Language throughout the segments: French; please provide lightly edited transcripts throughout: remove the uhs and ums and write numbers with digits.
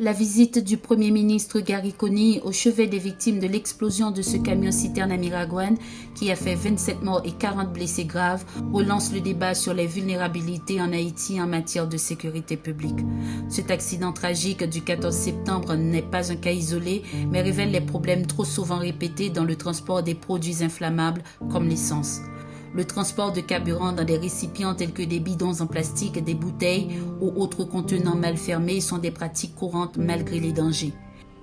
La visite du Premier ministre Gary Coney au chevet des victimes de l'explosion de ce camion-citerne à Miragoâne, qui a fait 27 morts et 40 blessés graves, relance le débat sur les vulnérabilités en Haïti en matière de sécurité publique. Cet accident tragique du 14 septembre n'est pas un cas isolé, mais révèle les problèmes trop souvent répétés dans le transport des produits inflammables comme l'essence. Le transport de carburant dans des récipients tels que des bidons en plastique, des bouteilles ou autres contenants mal fermés sont des pratiques courantes malgré les dangers.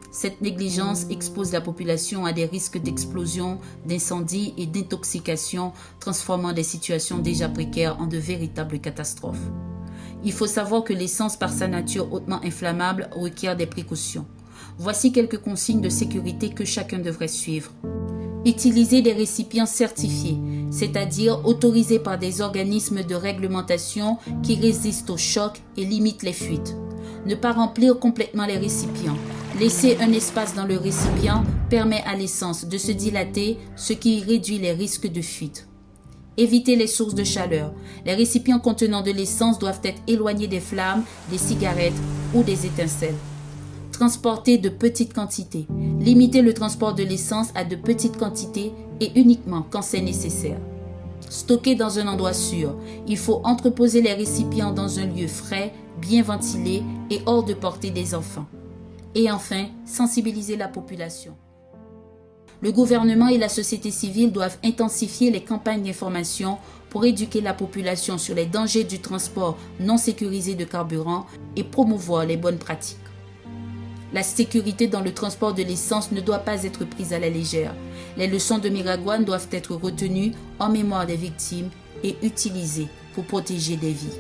Cette négligence expose la population à des risques d'explosion, d'incendie et d'intoxication, transformant des situations déjà précaires en de véritables catastrophes. Il faut savoir que l'essence, par sa nature hautement inflammable, requiert des précautions. Voici quelques consignes de sécurité que chacun devrait suivre. Utiliser des récipients certifiés, c'est-à-dire autorisés par des organismes de réglementation qui résistent aux chocs et limitent les fuites. Ne pas remplir complètement les récipients. Laisser un espace dans le récipient permet à l'essence de se dilater, ce qui réduit les risques de fuite. Éviter les sources de chaleur. Les récipients contenant de l'essence doivent être éloignés des flammes, des cigarettes ou des étincelles. Transporter de petites quantités. Limiter le transport de l'essence à de petites quantités et uniquement quand c'est nécessaire. Stocker dans un endroit sûr. Il faut entreposer les récipients dans un lieu frais, bien ventilé et hors de portée des enfants. Et enfin, sensibiliser la population. Le gouvernement et la société civile doivent intensifier les campagnes d'information pour éduquer la population sur les dangers du transport non sécurisé de carburant et promouvoir les bonnes pratiques. La sécurité dans le transport de l'essence ne doit pas être prise à la légère. Les leçons de Miragoâne doivent être retenues en mémoire des victimes et utilisées pour protéger des vies.